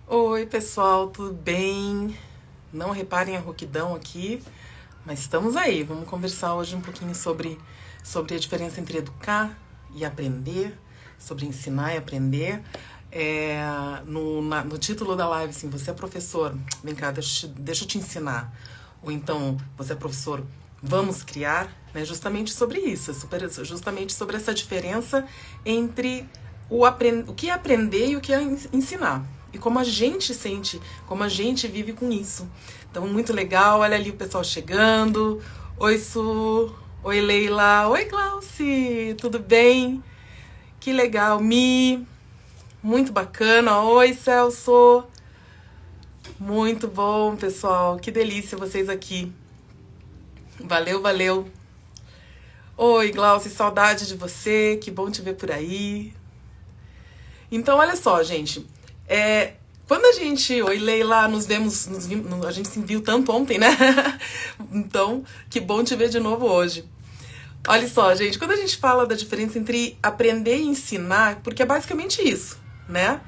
Oi, pessoal, tudo bem? Não reparem a rouquidão aqui, mas estamos aí. Vamos conversar hoje um pouquinho sobre a diferença entre educar e aprender, sobre ensinar e aprender. No título da live, assim, você é professor, vem cá, deixa eu te ensinar. Ou então, você é professor, vamos criar, né? Justamente sobre isso, justamente sobre essa diferença entre o que é aprender e o que é ensinar. E como a gente sente, como a gente vive com isso. Então, muito legal. Olha ali o pessoal chegando. Oi, Su. Oi, Leila. Oi, Glauci. Tudo bem? Que legal. Mi. Muito bacana. Oi, Celso. Muito bom, pessoal. Que delícia vocês aqui. Valeu, valeu. Oi, Glauci. Saudade de você. Que bom te ver por aí. Então, olha só, gente. Quando a gente... Oi, Leila, a gente se viu tanto ontem, né? Então, que bom te ver de novo hoje. Olha só, gente, quando a gente fala da diferença entre aprender e ensinar, porque é basicamente isso, né?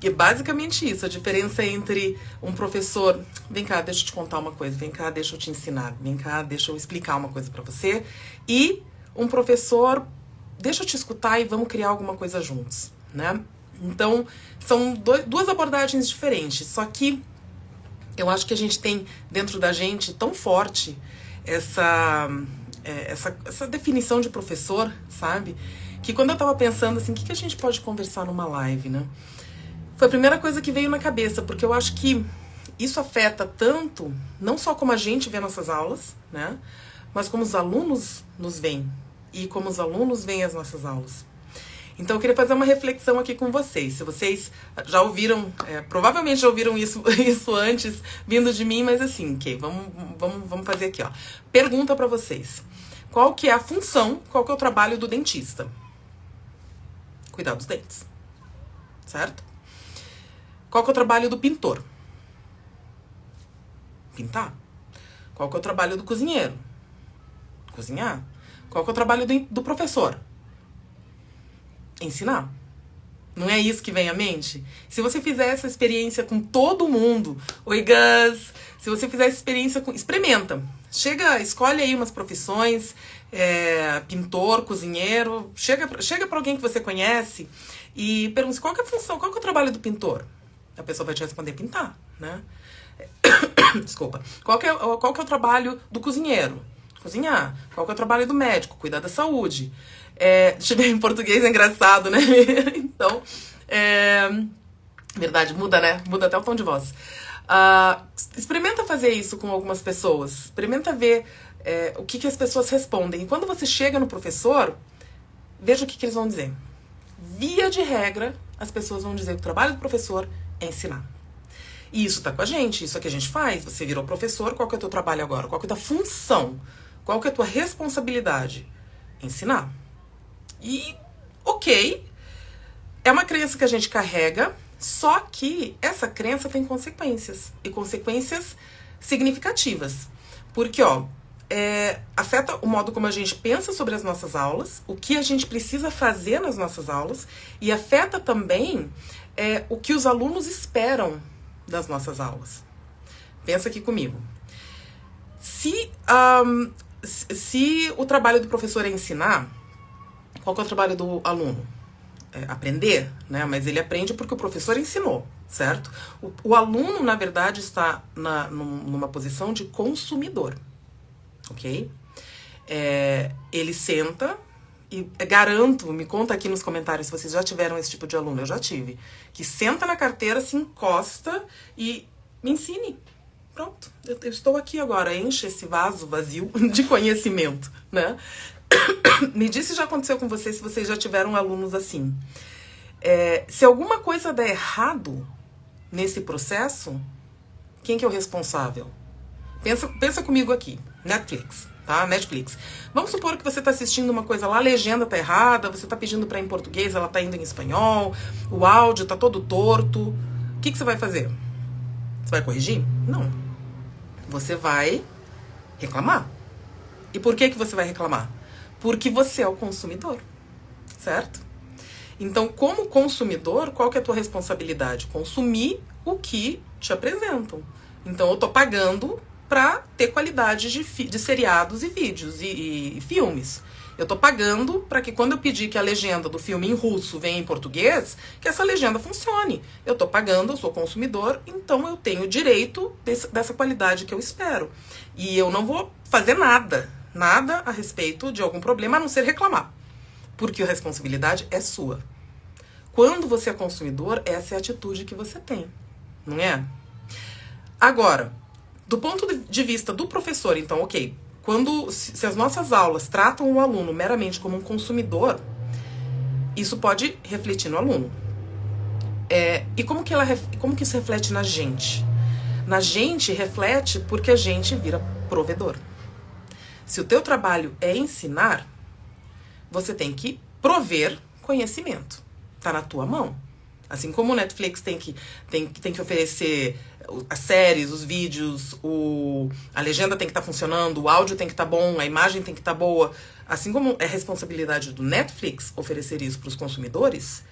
É basicamente isso, a diferença entre um professor... Vem cá, deixa eu te contar uma coisa. Vem cá, deixa eu te ensinar. Vem cá, deixa eu explicar uma coisa pra você. E um professor... Deixa eu te escutar e vamos criar alguma coisa juntos, né? Então, são duas abordagens diferentes, só que eu acho que a gente tem dentro da gente tão forte essa definição de professor, sabe? Que quando eu tava pensando assim, o que a gente pode conversar numa live, né? Foi a primeira coisa que veio na cabeça, porque eu acho que isso afeta tanto, não só como a gente vê nossas aulas, né? Mas como os alunos nos veem e como os alunos veem as nossas aulas. Então eu queria fazer uma reflexão aqui com vocês. Se vocês já ouviram, provavelmente já ouviram isso antes, vindo de mim, mas assim, ok, vamos fazer aqui, ó. Pergunta pra vocês. Qual que é a função, qual que é o trabalho do dentista? Cuidar dos dentes, certo? Qual que é o trabalho do pintor? Pintar. Qual que é o trabalho do cozinheiro? Cozinhar. Qual que é o trabalho do professor? Ensinar. Não é isso que vem à mente? Se você fizer essa experiência com todo mundo, oi Gus, se você fizer essa experiência experimenta. Escolhe aí umas profissões, pintor, cozinheiro, chega pra alguém que você conhece e pergunta qual que é a função, qual que é o trabalho do pintor? A pessoa vai te responder pintar, né? Desculpa. Qual que é o trabalho do cozinheiro? Cozinhar. Qual que é o trabalho do médico? Cuidar da saúde. Deixa eu ver, em português é engraçado, né? Então, verdade, muda, né? Muda até o tom de voz. Experimenta fazer isso com algumas pessoas. Experimenta ver o que as pessoas respondem. E quando você chega no professor, veja o que eles vão dizer. Via de regra, as pessoas vão dizer que o trabalho do professor é ensinar. E isso tá com a gente, isso é o que a gente faz. Você virou professor, qual que é o teu trabalho agora? Qual que é a tua função? Qual que é a tua responsabilidade? Ensinar. E, ok, é uma crença que a gente carrega, só que essa crença tem consequências, e consequências significativas. Porque, afeta o modo como a gente pensa sobre as nossas aulas, o que a gente precisa fazer nas nossas aulas, e afeta também o que os alunos esperam das nossas aulas. Pensa aqui comigo. Se o trabalho do professor é ensinar, qual que é o trabalho do aluno? Aprender, né? Mas ele aprende porque o professor ensinou, certo? O aluno, na verdade, está numa posição de consumidor, ok? Ele senta e garanto, me conta aqui nos comentários se vocês já tiveram esse tipo de aluno, eu já tive, que senta na carteira, se encosta e me ensine. Pronto, eu estou aqui agora, enche esse vaso vazio de conhecimento, né? Me diz se já aconteceu com vocês, se vocês já tiveram alunos assim. Se alguma coisa der errado nesse processo, quem que é o responsável? Pensa comigo aqui, Netflix, tá? Netflix. Vamos supor que você está assistindo uma coisa lá, a legenda tá errada, você tá pedindo para em português, ela tá indo em espanhol, o áudio tá todo torto. O que você vai fazer? Você vai corrigir? Não. Você vai reclamar. E por que você vai reclamar? Porque você é o consumidor, certo? Então, como consumidor, qual que é a tua responsabilidade? Consumir o que te apresentam. Então, eu tô pagando para ter qualidade de seriados e vídeos e filmes. Eu tô pagando para que quando eu pedir que a legenda do filme em russo venha em português, que essa legenda funcione. Eu tô pagando, eu sou consumidor, então eu tenho direito dessa qualidade que eu espero. E eu não vou fazer nada a respeito de algum problema, a não ser reclamar. Porque a responsabilidade é sua. Quando você é consumidor, essa é a atitude que você tem, não é? Agora, do ponto de vista do professor, então, ok, se as nossas aulas tratam o aluno meramente como um consumidor, isso pode refletir no aluno. E como que isso reflete na gente? Na gente reflete porque a gente vira provedor. Se o teu trabalho é ensinar, você tem que prover conhecimento. Tá na tua mão. Assim como o Netflix tem que oferecer as séries, os vídeos, a legenda tem que estar funcionando, o áudio tem que estar bom, a imagem tem que estar boa. Assim como é responsabilidade do Netflix oferecer isso para os consumidores,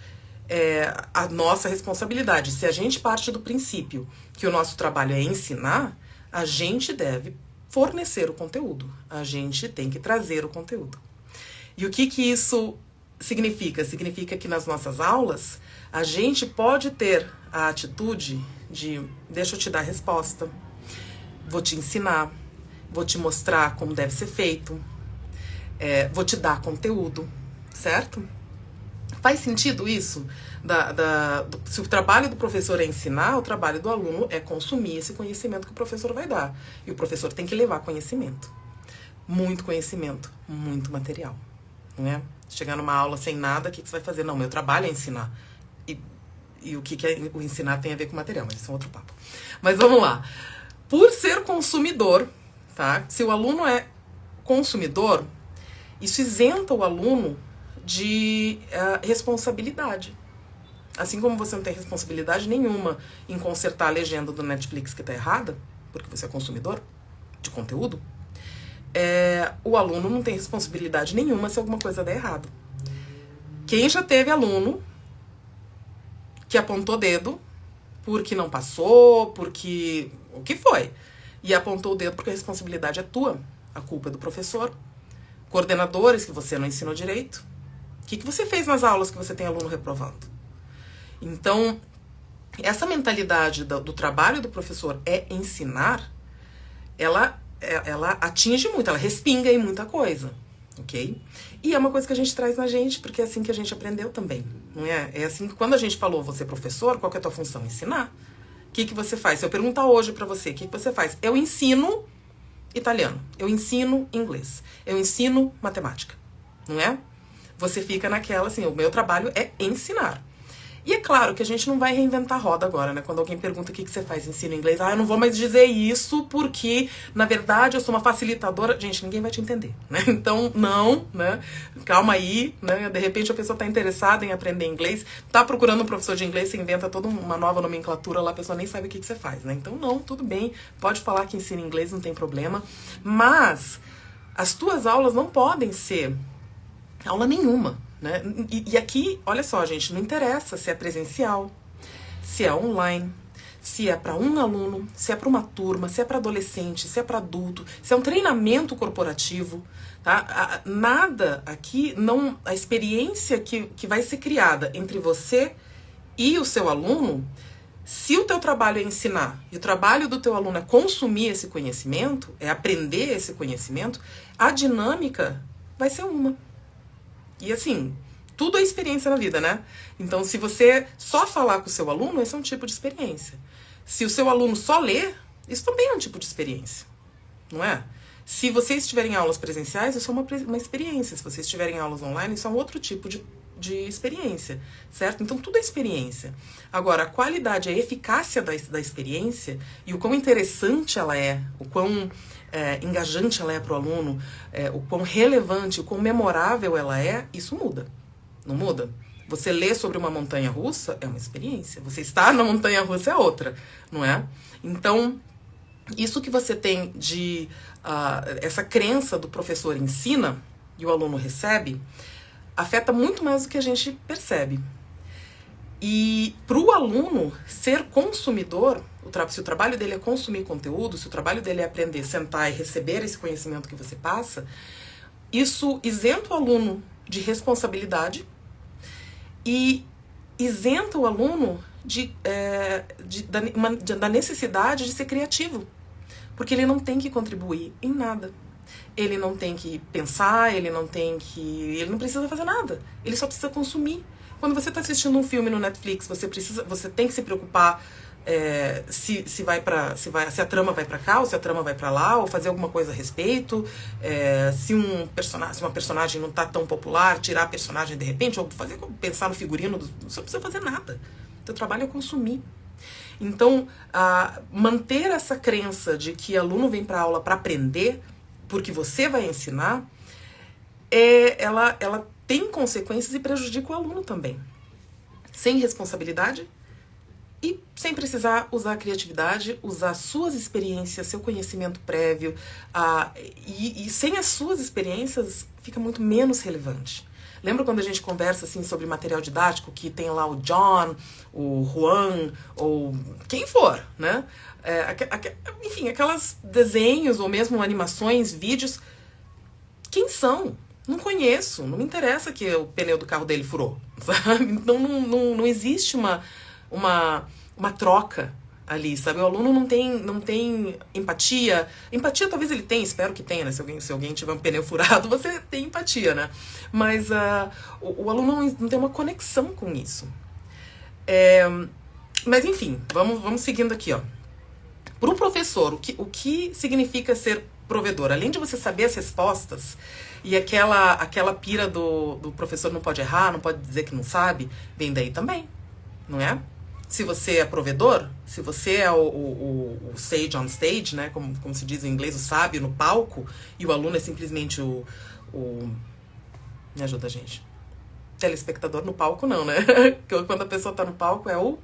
é a nossa responsabilidade. Se a gente parte do princípio que o nosso trabalho é ensinar, a gente deve fornecer o conteúdo. A gente tem que trazer o conteúdo. E o que isso significa? Significa que nas nossas aulas a gente pode ter a atitude de deixa eu te dar a resposta, vou te ensinar, vou te mostrar como deve ser feito, vou te dar conteúdo, certo? Faz sentido isso? Se o trabalho do professor é ensinar, o trabalho do aluno é consumir esse conhecimento que o professor vai dar. E o professor tem que levar conhecimento, muito material, não é? Chegar numa aula sem nada, o que você vai fazer? Não, meu trabalho é ensinar. E o que o ensinar tem a ver com material, mas isso é um outro papo. Mas vamos lá. Por ser consumidor, tá? Se o aluno é consumidor, isso isenta o aluno de responsabilidade. Assim como você não tem responsabilidade nenhuma em consertar a legenda do Netflix que está errada, porque você é consumidor de conteúdo, o aluno não tem responsabilidade nenhuma se alguma coisa der errado. Quem já teve aluno que apontou dedo porque não passou, porque o que foi? E apontou o dedo porque a responsabilidade é tua, a culpa é do professor. Coordenadores que você não ensinou direito. O que você fez nas aulas que você tem aluno reprovando? Então, essa mentalidade do trabalho do professor é ensinar, ela atinge muito, ela respinga em muita coisa, ok? E é uma coisa que a gente traz na gente, porque é assim que a gente aprendeu também, não é? É assim que quando a gente falou, você é professor, qual que é a tua função? Ensinar. O que você faz? Se eu perguntar hoje pra você, o que você faz? Eu ensino italiano, eu ensino inglês, eu ensino matemática, não é? Você fica naquela, assim, o meu trabalho é ensinar. E é claro que a gente não vai reinventar a roda agora, né? Quando alguém pergunta o que você faz, ensino inglês, eu não vou mais dizer isso porque, na verdade, eu sou uma facilitadora. Gente, ninguém vai te entender, né? Então, não, né? Calma aí, né? De repente a pessoa tá interessada em aprender inglês, tá procurando um professor de inglês, você inventa toda uma nova nomenclatura lá, a pessoa nem sabe o que você faz, né? Então, não, tudo bem, pode falar que ensina inglês, não tem problema. Mas as tuas aulas não podem ser aula nenhuma, né? E aqui, olha só, gente, não interessa se é presencial, se é online, se é para um aluno, se é para uma turma, se é para adolescente, se é para adulto, se é um treinamento corporativo, tá? Nada aqui, não, a experiência que vai ser criada entre você e o seu aluno, se o teu trabalho é ensinar e o trabalho do teu aluno é consumir esse conhecimento, é aprender esse conhecimento, a dinâmica vai ser uma. E assim, tudo é experiência na vida, né? Então, se você só falar com o seu aluno, esse é um tipo de experiência. Se o seu aluno só ler, isso também é um tipo de experiência, não é? Se vocês tiverem aulas presenciais, isso é uma experiência. Se vocês tiverem aulas online, isso é um outro tipo de experiência, certo? Então, tudo é experiência. Agora, a qualidade, a eficácia da experiência e o quão interessante ela é, o quão engajante ela é para o aluno, o quão relevante, o quão memorável ela é, isso muda. Não muda? Você lê sobre uma montanha-russa é uma experiência. Você estar na montanha-russa é outra, não é? Então, isso que você tem de essa crença do professor ensina e o aluno recebe, afeta muito mais do que a gente percebe. E para o aluno ser consumidor, se o trabalho dele é consumir conteúdo, se o trabalho dele é aprender, sentar e receber esse conhecimento que você passa, isso isenta o aluno de responsabilidade e isenta o aluno da necessidade de ser criativo. Porque ele não tem que contribuir em nada. Ele não tem que pensar, ele não precisa fazer nada. Ele só precisa consumir. Quando você está assistindo um filme no Netflix, você tem que se preocupar se a trama vai para cá ou se a trama vai para lá, ou fazer alguma coisa a respeito, se uma personagem não está tão popular, tirar a personagem de repente, ou pensar no figurino, você não precisa fazer nada. O teu trabalho é consumir. Então, manter essa crença de que aluno vem para a aula para aprender, porque você vai ensinar, ela tem consequências e prejudica o aluno também. Sem responsabilidade e sem precisar usar a criatividade, usar suas experiências, seu conhecimento prévio. E sem as suas experiências, fica muito menos relevante. Lembra quando a gente conversa assim, sobre material didático, que tem lá o John, o Juan, ou quem for, né? Enfim, aquelas desenhos ou mesmo animações, vídeos. Quem são? Não conheço, não me interessa que o pneu do carro dele furou, sabe? Então não existe uma troca ali, sabe? O aluno não tem empatia. Empatia talvez ele tenha, espero que tenha, né? Se alguém tiver um pneu furado, você tem empatia, né? Mas o aluno não tem uma conexão com isso. Mas enfim, vamos seguindo aqui, ó. Para o professor, o que significa ser provedor? Além de você saber as respostas e aquela pira do professor não pode errar, não pode dizer que não sabe, vem daí também, não é? Se você é provedor, se você é o sage on stage, né, como se diz em inglês, o sábio no palco, e o aluno é simplesmente me ajuda, gente. Telespectador no palco não, né? Quando a pessoa tá no palco me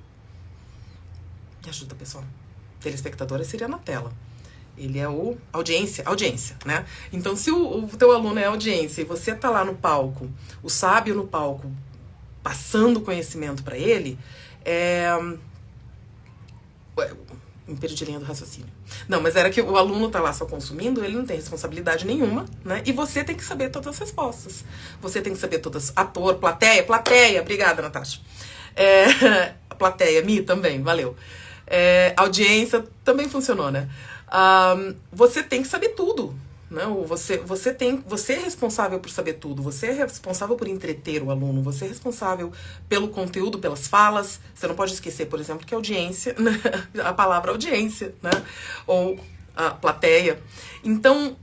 ajuda, pessoal. Telespectador seria na tela. Ele é o audiência, né? Então, se o teu aluno é audiência e você tá lá no palco, o sábio no palco, passando conhecimento para ele, me perdi a linha do raciocínio. Não, mas era que o aluno tá lá só consumindo, ele não tem responsabilidade nenhuma, né? E você tem que saber todas as respostas. Você tem que saber todas, ator, plateia, obrigada, Natasha. Plateia, Mi também, valeu. Audiência também funcionou, né? Você tem que saber tudo, né? Você é responsável por saber tudo, você é responsável por entreter o aluno, você é responsável pelo conteúdo, pelas falas. Você não pode esquecer, por exemplo, que audiência, né? A palavra audiência, né? Ou a plateia. Então,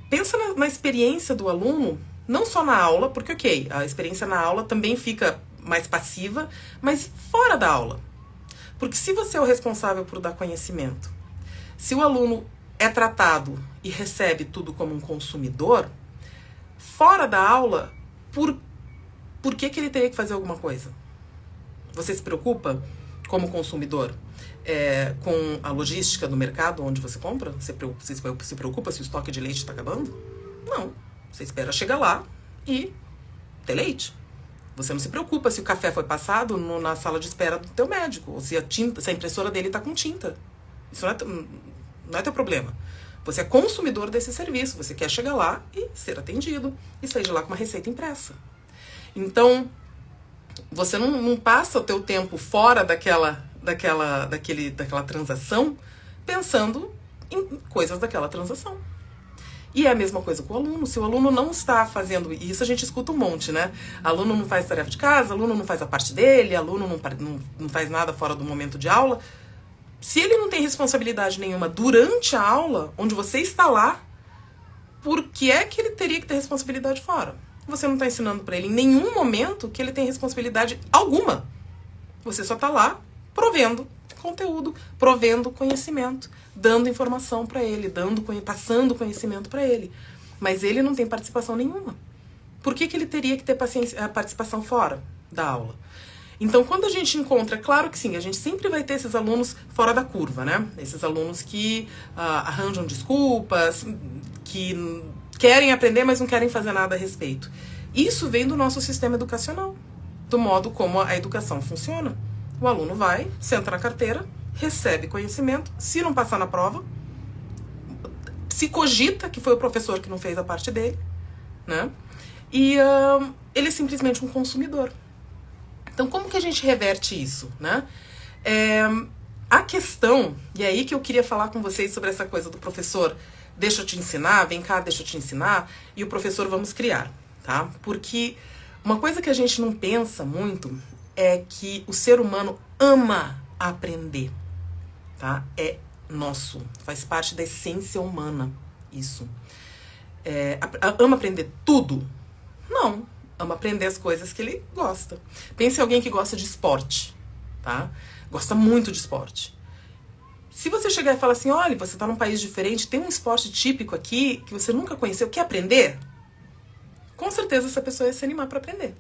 pensa na experiência do aluno, não só na aula, porque ok, a experiência na aula também fica mais passiva, mas fora da aula. Porque se você é o responsável por dar conhecimento, se o aluno é tratado e recebe tudo como um consumidor, fora da aula, por que ele teria que fazer alguma coisa? Você se preocupa como consumidor com a logística do mercado onde você compra? Você se preocupa se o estoque de leite está acabando? Não. Você espera chegar lá e ter leite. Você não se preocupa se o café foi passado na sala de espera do teu médico, ou se a impressora dele está com tinta. Isso não é teu problema. Você é consumidor desse serviço, você quer chegar lá e ser atendido, e sair de lá com uma receita impressa. Então, você não passa o teu tempo fora daquela transação pensando em coisas daquela transação. E é a mesma coisa com o aluno. Se o aluno não está fazendo... E isso a gente escuta um monte, né? Aluno não faz tarefa de casa, aluno não faz a parte dele, aluno não faz nada fora do momento de aula. Se ele não tem responsabilidade nenhuma durante a aula, onde você está lá, por que é que ele teria que ter responsabilidade fora? Você não está ensinando para ele em nenhum momento que ele tem responsabilidade alguma. Você só está lá provendo conteúdo, provendo conhecimento, dando informação para ele, passando conhecimento para ele. Mas ele não tem participação nenhuma. Por que ele teria que ter participação fora da aula? Então, quando a gente encontra, claro que sim, a gente sempre vai ter esses alunos fora da curva, né? Esses alunos que arranjam desculpas, que querem aprender, mas não querem fazer nada a respeito. Isso vem do nosso sistema educacional, do modo como a educação funciona. O aluno vai, senta na carteira, recebe conhecimento, se não passar na prova, se cogita que foi o professor que não fez a parte dele, né? E ele é simplesmente um consumidor. Então, como que a gente reverte isso, né? A questão, e é aí que eu queria falar com vocês sobre essa coisa do professor, deixa eu te ensinar, vem cá, deixa eu te ensinar, e o professor vamos criar, tá? Porque uma coisa que a gente não pensa muito é que o ser humano ama aprender, tá? É nosso, faz parte da essência humana, isso. Ama aprender tudo? Não, ama aprender as coisas que ele gosta. Pense em alguém que gosta de esporte, tá? Gosta muito de esporte. Se você chegar e falar assim, olha, você está num país diferente, tem um esporte típico aqui que você nunca conheceu, quer aprender? Com certeza essa pessoa ia se animar para aprender.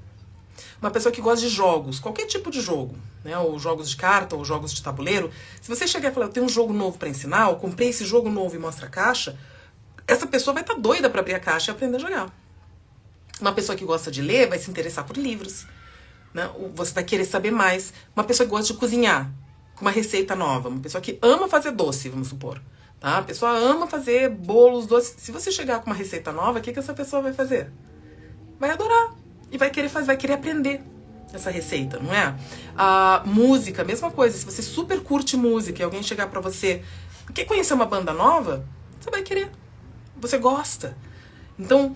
Uma pessoa que gosta de jogos, qualquer tipo de jogo, né, ou jogos de carta, ou jogos de tabuleiro, se você chegar e falar, eu tenho um jogo novo para ensinar, ou comprei esse jogo novo e mostra a caixa, essa pessoa vai estar doida para abrir a caixa e aprender a jogar. Uma pessoa que gosta de ler vai se interessar por livros, né? Você vai querer saber mais. Uma pessoa que gosta de cozinhar, com uma receita nova, uma pessoa que ama fazer doce, vamos supor, tá? A pessoa ama fazer bolos, doces. Se você chegar com uma receita nova, o que essa pessoa vai fazer? Vai adorar. E vai querer fazer, vai querer aprender essa receita, não é? A música, mesma coisa. Se você super curte música e alguém chegar pra você, quer conhecer uma banda nova? Você vai querer. Você gosta. Então,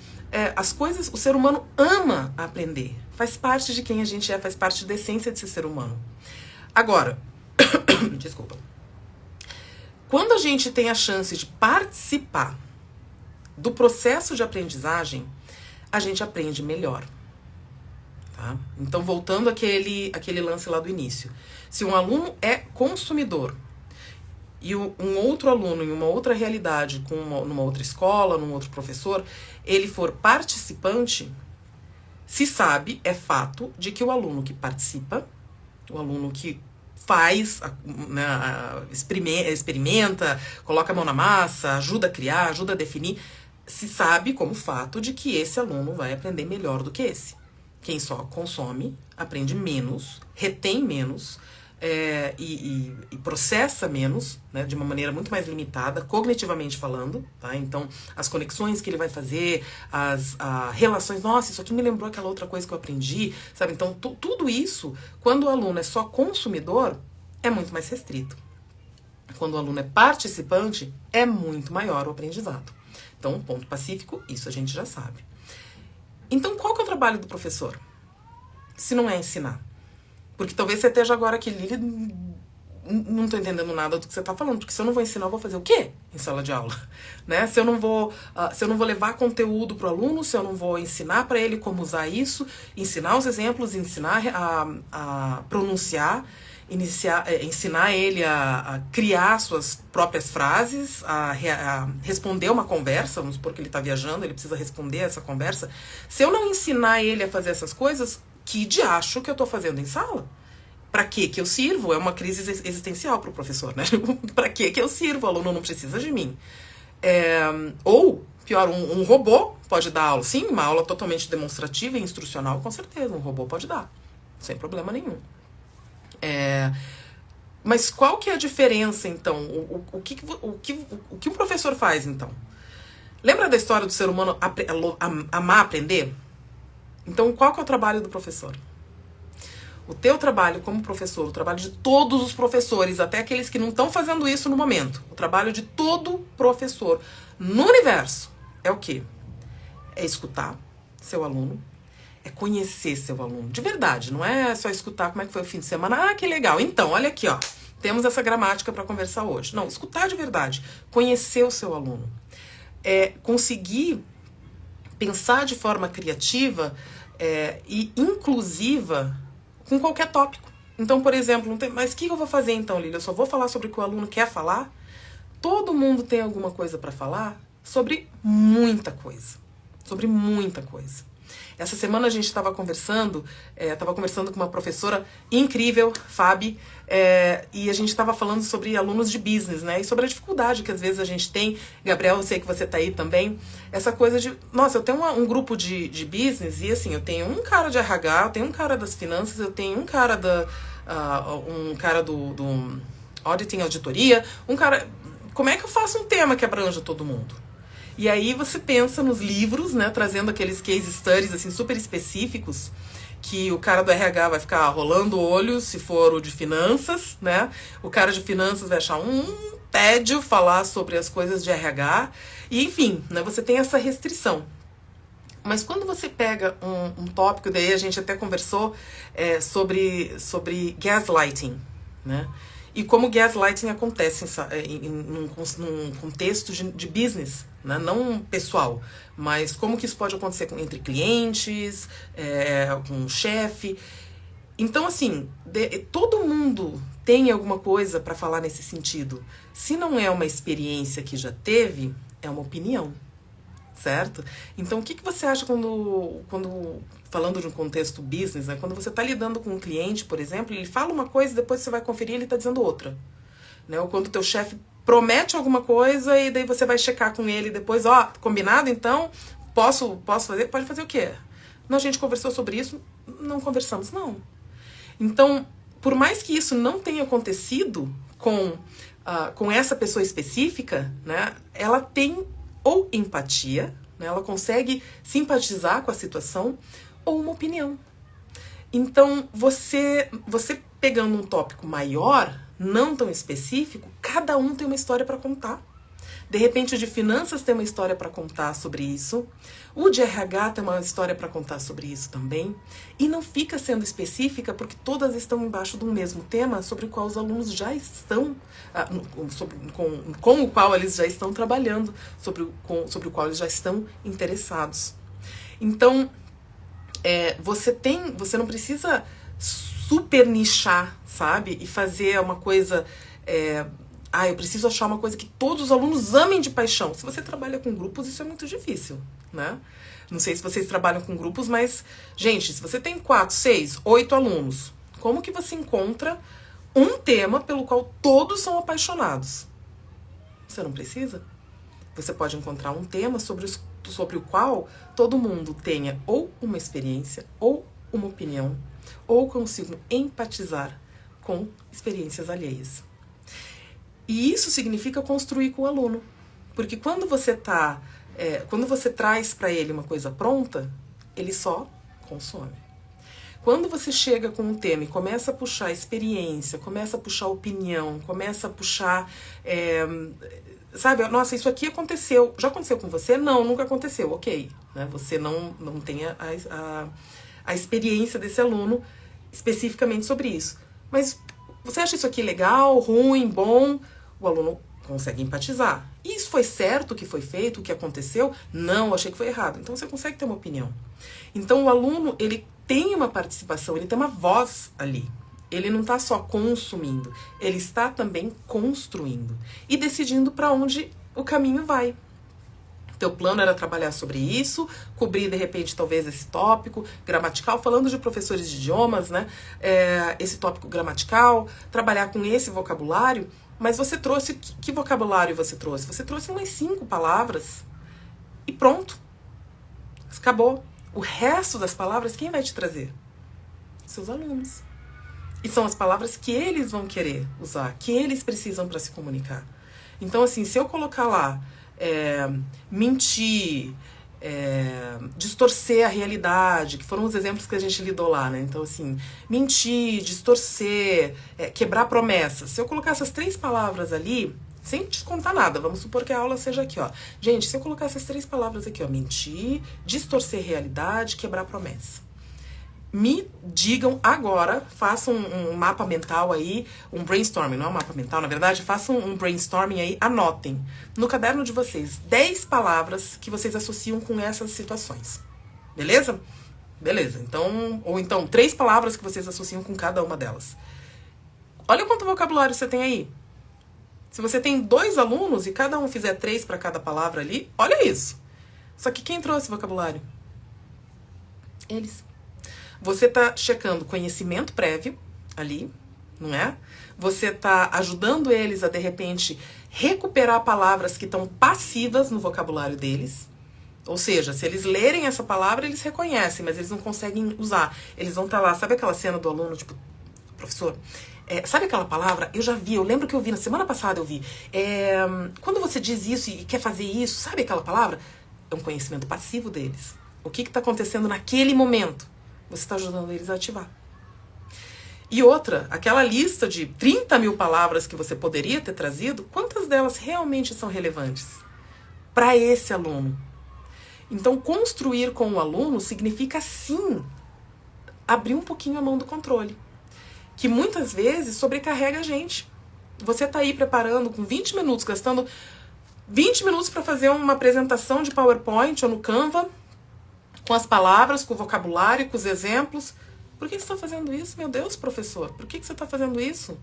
as coisas, o ser humano ama aprender. Faz parte de quem a gente é, faz parte da essência de ser humano. Agora, desculpa. Quando a gente tem a chance de participar do processo de aprendizagem, a gente aprende melhor. Tá? Então, voltando àquele lance lá do início. Se um aluno é consumidor e um outro aluno em uma outra realidade, numa outra escola, num outro professor, ele for participante, se sabe, é fato, de que o aluno que participa, o aluno que faz, né, experimenta, coloca a mão na massa, ajuda a criar, ajuda a definir, se sabe como fato de que esse aluno vai aprender melhor do que esse. Quem só consome, aprende menos, retém menos e processa menos, né, de uma maneira muito mais limitada, cognitivamente falando. Tá? Então, as conexões que ele vai fazer, as relações, nossa, isso aqui me lembrou aquela outra coisa que eu aprendi, sabe? Então, tudo isso, quando o aluno é só consumidor, é muito mais restrito. Quando o aluno é participante, é muito maior o aprendizado. Então, ponto pacífico, isso a gente já sabe. Então, qual que é o trabalho do professor? Se não é ensinar. Porque talvez você esteja agora aqui, Lili, não estou entendendo nada do que você está falando. Porque se eu não vou ensinar, eu vou fazer o quê em sala de aula? Né? Se eu não vou levar conteúdo para o aluno, se eu não vou ensinar para ele como usar isso, ensinar os exemplos, ensinar a pronunciar, ensinar ele a criar suas próprias frases, a responder uma conversa, vamos supor que ele está viajando, ele precisa responder essa conversa. Se eu não ensinar ele a fazer essas coisas, que diacho que eu estou fazendo em sala? Para que eu sirvo? É uma crise existencial para o professor, né? Para que eu sirvo? O aluno não precisa de mim. Ou, pior, um robô pode dar aula. Sim, uma aula totalmente demonstrativa e instrucional, com certeza, um robô pode dar, sem problema nenhum. Mas qual que é a diferença, então? O que um professor faz, então? Lembra da história do ser humano amar aprender? Então, qual que é o trabalho do professor? O teu trabalho como professor, o trabalho de todos os professores, até aqueles que não estão fazendo isso no momento, o trabalho de todo professor no universo é o quê? É escutar seu aluno, é conhecer seu aluno, de verdade, não é só escutar como é que foi o fim de semana, que legal, então, olha aqui, ó, temos essa gramática para conversar hoje. Não, escutar de verdade, conhecer o seu aluno, conseguir pensar de forma criativa e inclusiva com qualquer tópico. Então, por exemplo, mas o que eu vou fazer então, Lília? Eu só vou falar sobre o que o aluno quer falar? Todo mundo tem alguma coisa para falar sobre muita coisa. Sobre muita coisa. Essa semana a gente estava conversando com uma professora incrível, Fabi, e a gente estava falando sobre alunos de business, né? E sobre a dificuldade que às vezes a gente tem. Gabriel, eu sei que você tá aí também. Essa coisa de, nossa, eu tenho um grupo de business e assim, eu tenho um cara de RH, eu tenho um cara das finanças, eu tenho um cara do auditing, auditoria, um cara... Como é que eu faço um tema que abranja todo mundo? E aí você pensa nos livros, né, trazendo aqueles case studies assim, super específicos, que o cara do RH vai ficar rolando o olho se for o de finanças, né? O cara de finanças vai achar um tédio falar sobre as coisas de RH. E enfim, né, você tem essa restrição. Mas quando você pega um tópico, daí a gente até conversou sobre gaslighting, né? E como gaslighting acontece num contexto de business, né? Não pessoal, mas como que isso pode acontecer entre clientes, com o chefe. Então, assim, todo mundo tem alguma coisa para falar nesse sentido. Se não é uma experiência que já teve, é uma opinião. Certo? Então, o que você acha quando falando de um contexto business, né? Quando você está lidando com um cliente, por exemplo, ele fala uma coisa e depois você vai conferir e ele está dizendo outra. Né? Ou quando o teu chefe promete alguma coisa e daí você vai checar com ele depois, combinado então? Posso fazer? Pode fazer o quê? Não, a gente conversou sobre isso? Não conversamos, não. Então, por mais que isso não tenha acontecido com essa pessoa específica, né? Ela tem ou empatia, né? Ela consegue simpatizar com a situação, ou uma opinião. Então, você pegando um tópico maior, não tão específico, cada um tem uma história para contar. De repente, o de finanças tem uma história para contar sobre isso. O de RH tem uma história para contar sobre isso também. E não fica sendo específica porque todas estão embaixo de um mesmo tema sobre o qual os alunos já estão, com o qual eles já estão trabalhando, sobre o qual eles já estão interessados. Então, você não precisa super nichar, sabe? E fazer uma coisa... eu preciso achar uma coisa que todos os alunos amem de paixão. Se você trabalha com grupos, isso é muito difícil, né? Não sei se vocês trabalham com grupos, mas, gente, se você tem 4, 6, 8 alunos, como que você encontra um tema pelo qual todos são apaixonados? Você não precisa? Você pode encontrar um tema sobre o qual todo mundo tenha ou uma experiência, ou uma opinião, ou consiga empatizar com experiências alheias. E isso significa construir com o aluno. Porque quando você traz para ele uma coisa pronta, ele só consome. Quando você chega com um tema e começa a puxar experiência, começa a puxar opinião, começa a puxar... sabe, nossa, isso aqui aconteceu. Já aconteceu com você? Não, nunca aconteceu. Ok. Né? Você não tem a experiência desse aluno especificamente sobre isso. Mas você acha isso aqui legal, ruim, bom? O aluno consegue empatizar. E isso foi certo o que foi feito, o que aconteceu? Não, achei que foi errado. Então você consegue ter uma opinião. Então o aluno, ele tem uma participação, ele tem uma voz ali. Ele não está só consumindo, ele está também construindo e decidindo para onde o caminho vai. Teu plano era trabalhar sobre isso, cobrir, de repente, talvez esse tópico gramatical, falando de professores de idiomas, né? Esse tópico gramatical, trabalhar com esse vocabulário, mas você trouxe... Que vocabulário você trouxe? Você trouxe umas 5 palavras e pronto. Acabou. O resto das palavras, quem vai te trazer? Seus alunos. E são as palavras que eles vão querer usar, que eles precisam para se comunicar. Então, assim, se eu colocar lá mentir, distorcer a realidade, que foram os exemplos que a gente lidou lá, né? Então, assim, mentir, distorcer, quebrar promessas. Se eu colocar essas 3 palavras ali, sem te contar nada, vamos supor que a aula seja aqui, ó. Gente, se eu colocar essas 3 palavras aqui, ó, mentir, distorcer realidade, quebrar promessa. Me digam agora, façam um mapa mental aí, um brainstorming, não é um mapa mental, na verdade, façam um brainstorming aí, anotem no caderno de vocês 10 palavras que vocês associam com essas situações. Beleza? Beleza. Então, ou então 3 palavras que vocês associam com cada uma delas. Olha quanto vocabulário você tem aí. Se você tem 2 alunos e cada um fizer 3 para cada palavra ali, olha isso. Só que quem trouxe vocabulário? Eles. Você tá checando conhecimento prévio ali, não é? Você tá ajudando eles a, de repente, recuperar palavras que estão passivas no vocabulário deles. Ou seja, se eles lerem essa palavra, eles reconhecem, mas eles não conseguem usar. Eles vão estar lá, sabe aquela cena do aluno, tipo, professor, sabe aquela palavra? Eu já vi, eu lembro que eu vi, na semana passada eu vi. Quando você diz isso e quer fazer isso, sabe aquela palavra? É um conhecimento passivo deles. O que está acontecendo naquele momento? Você está ajudando eles a ativar. E outra, aquela lista de 30 mil palavras que você poderia ter trazido, quantas delas realmente são relevantes para esse aluno? Então, construir com o aluno significa, sim, abrir um pouquinho a mão do controle, que muitas vezes sobrecarrega a gente. Você está aí preparando com 20 minutos, gastando 20 minutos para fazer uma apresentação de PowerPoint ou no Canva, com as palavras, com o vocabulário, com os exemplos. Por que você está fazendo isso? Meu Deus, professor, por que você está fazendo isso?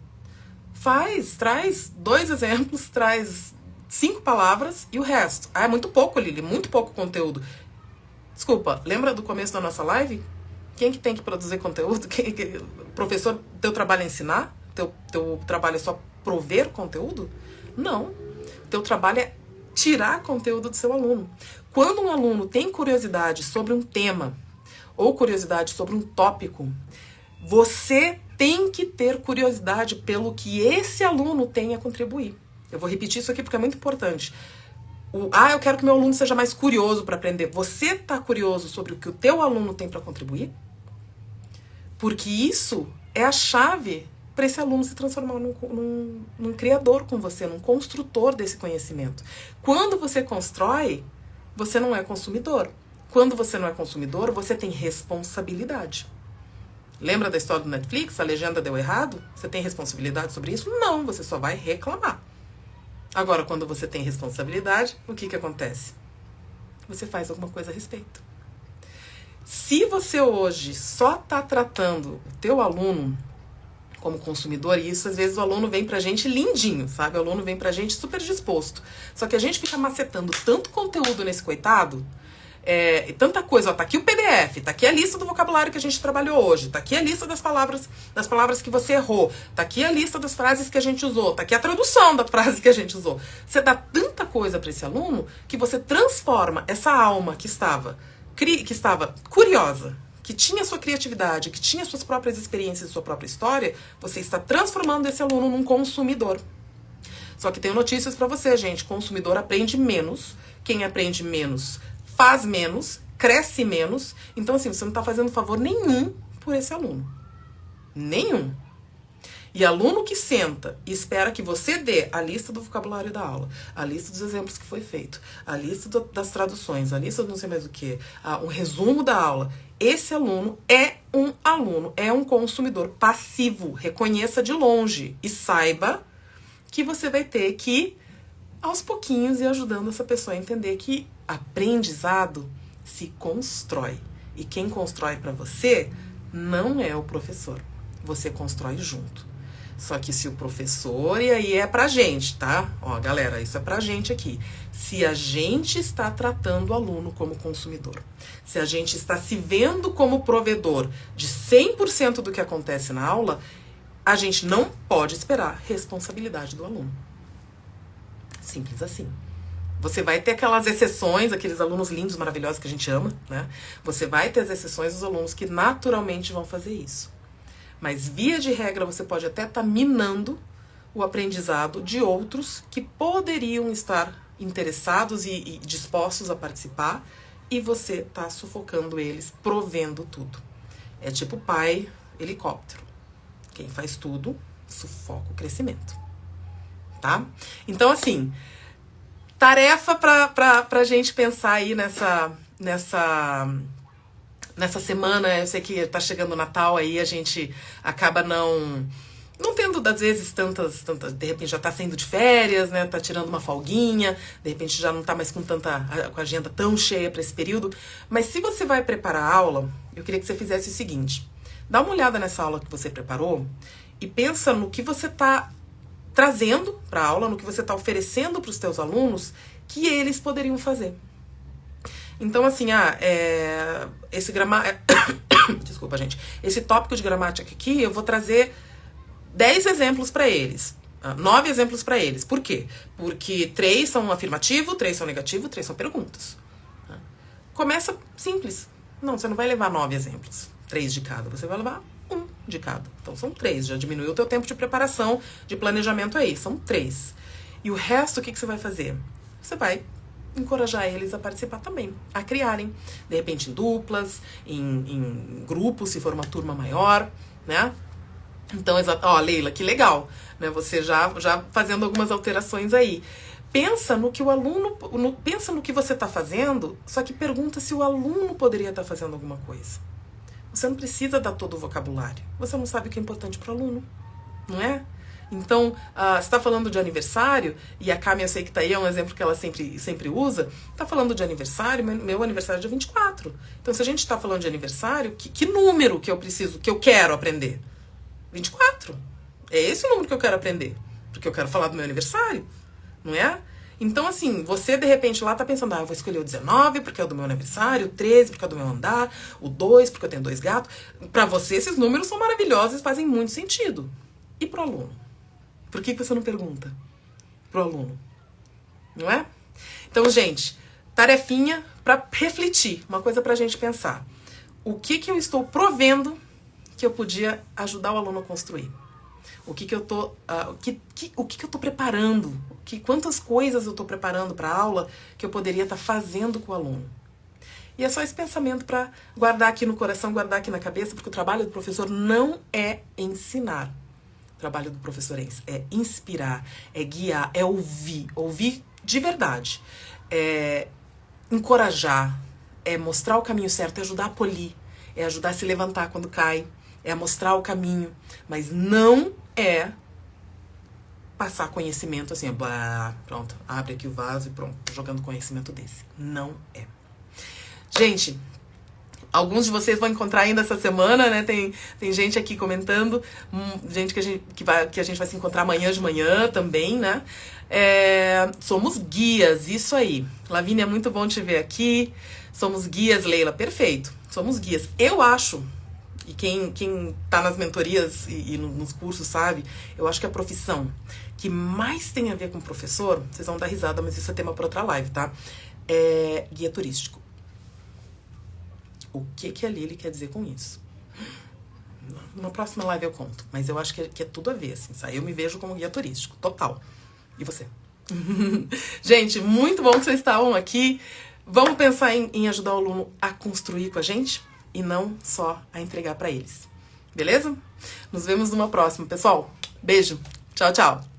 Traz 2 exemplos, traz 5 palavras e o resto. É muito pouco, Lili, muito pouco conteúdo. Desculpa, lembra do começo da nossa live? Quem que tem que produzir conteúdo? Professor, teu trabalho é ensinar? Teu trabalho é só prover conteúdo? Não. Teu trabalho é tirar conteúdo do seu aluno. Quando um aluno tem curiosidade sobre um tema ou curiosidade sobre um tópico, você tem que ter curiosidade pelo que esse aluno tem a contribuir. Eu vou repetir isso aqui porque é muito importante. Eu quero que meu aluno seja mais curioso para aprender. Você está curioso sobre o que o teu aluno tem para contribuir? Porque isso é a chave para esse aluno se transformar num criador com você, num construtor desse conhecimento. Quando você constrói, você não é consumidor. Quando você não é consumidor, você tem responsabilidade. Lembra da história do Netflix? A legenda deu errado? Você tem responsabilidade sobre isso? Não, você só vai reclamar. Agora, quando você tem responsabilidade, o que acontece? Você faz alguma coisa a respeito. Se você hoje só está tratando o teu aluno como consumidor, e isso às vezes o aluno vem pra gente lindinho, sabe? O aluno vem pra gente super disposto. Só que a gente fica macetando tanto conteúdo nesse coitado, e tanta coisa, ó, tá aqui o PDF, tá aqui a lista do vocabulário que a gente trabalhou hoje, tá aqui a lista das palavras que você errou, tá aqui a lista das frases que a gente usou, tá aqui a tradução da frase que a gente usou. Você dá tanta coisa para esse aluno que você transforma essa alma que estava curiosa, que tinha sua criatividade, que tinha suas próprias experiências, sua própria história, você está transformando esse aluno num consumidor. Só que tenho notícias para você, gente. Consumidor aprende menos. Quem aprende menos faz menos, cresce menos. Então, assim, você não está fazendo favor nenhum por esse aluno. Nenhum. E aluno que senta e espera que você dê a lista do vocabulário da aula, a lista dos exemplos que foi feito, a lista das traduções, a lista do não sei mais o que, um resumo da aula. Esse aluno é um consumidor passivo. Reconheça de longe e saiba que você vai ter que, aos pouquinhos, ir ajudando essa pessoa a entender que aprendizado se constrói. E quem constrói para você não é o professor. Você constrói junto. Só que se o professor, e aí é pra gente, tá? Ó, galera, isso é pra gente aqui. Se a gente está tratando o aluno como consumidor, se a gente está se vendo como provedor de 100% do que acontece na aula, a gente não pode esperar responsabilidade do aluno. Simples assim. Você vai ter aquelas exceções, aqueles alunos lindos, maravilhosos que a gente ama, né? Você vai ter as exceções dos alunos que naturalmente vão fazer isso. Mas, via de regra, você pode até estar minando o aprendizado de outros que poderiam estar interessados e dispostos a participar, e você está sufocando eles, provendo tudo. É tipo pai helicóptero. Quem faz tudo, sufoca o crescimento. Tá? Então, assim, tarefa pra gente pensar aí nessa semana. Eu sei que tá chegando o Natal aí, a gente acaba não tendo, às vezes, tantas, de repente já tá saindo de férias, né? Tá tirando uma folguinha, de repente já não tá mais com a agenda tão cheia para esse período. Mas se você vai preparar a aula, eu queria que você fizesse o seguinte: dá uma olhada nessa aula que você preparou e pensa no que você tá trazendo para a aula, no que você tá oferecendo para os teus alunos que eles poderiam fazer. Então, assim, desculpa, gente. Esse tópico de gramática aqui, eu vou trazer 10 exemplos para eles. 9 exemplos para eles. Por quê? Porque 3 são afirmativo, 3 são negativo, 3 são perguntas. Começa simples. Não, você não vai levar 9 exemplos. 3 de cada. Você vai levar 1 de cada. Então são 3. Já diminuiu o teu tempo de preparação, de planejamento aí. São 3. E o resto, o que você vai fazer? Você vai encorajar eles a participar também, a criarem. De repente em duplas, em grupos, se for uma turma maior, né? Então, Leila, que legal, né? Você já fazendo algumas alterações aí. Pensa no que o aluno, pensa no que você está fazendo, só que pergunta se o aluno poderia estar fazendo alguma coisa. Você não precisa dar todo o vocabulário. Você não sabe o que é importante para o aluno, não é? Então, você está falando de aniversário, e a Cami, eu sei que está aí, é um exemplo que ela sempre usa. Está falando de aniversário, meu aniversário é dia 24. Então, se a gente está falando de aniversário, que número que eu quero aprender? 24. É esse o número que eu quero aprender. Porque eu quero falar do meu aniversário, não é? Então, assim, você de repente lá tá pensando, eu vou escolher o 19 porque é o do meu aniversário, o 13 porque é do meu andar, o 2 porque eu tenho 2 gatos. Pra você, esses números são maravilhosos e fazem muito sentido. E pro aluno? Por que você não pergunta pro aluno? Não é? Então, gente, tarefinha pra refletir, uma coisa pra gente pensar. O que eu estou provendo que eu podia ajudar o aluno a construir? O que eu tô preparando? Quantas coisas eu tô preparando para a aula que eu poderia estar fazendo com o aluno? E é só esse pensamento para guardar aqui no coração, guardar aqui na cabeça, porque o trabalho do professor não é ensinar. O trabalho do professor é inspirar, é guiar, é ouvir de verdade, é encorajar, é mostrar o caminho certo, é ajudar a polir, é ajudar a se levantar quando cai, é mostrar o caminho, mas não é passar conhecimento assim, blá, pronto, abre aqui o vaso e pronto, jogando conhecimento desse. Não é. Gente, alguns de vocês vão encontrar ainda essa semana, né? Tem gente aqui comentando, gente que a gente vai se encontrar amanhã de manhã também, né? Somos guias, isso aí. Lavínia, é muito bom te ver aqui. Somos guias, Leila, perfeito. Somos guias. Eu acho, e quem tá nas mentorias e nos cursos sabe, eu acho que a profissão que mais tem a ver com professor, vocês vão dar risada, mas isso é tema para outra live, tá? É guia turístico. O que a Lili quer dizer com isso? Na próxima live eu conto, mas eu acho que é tudo a ver, assim, sabe? Eu me vejo como guia turístico, total. E você? Gente, muito bom que vocês estavam aqui. Vamos pensar em ajudar o aluno a construir com a gente e não só a entregar para eles. Beleza? Nos vemos numa próxima, pessoal. Beijo. Tchau, tchau.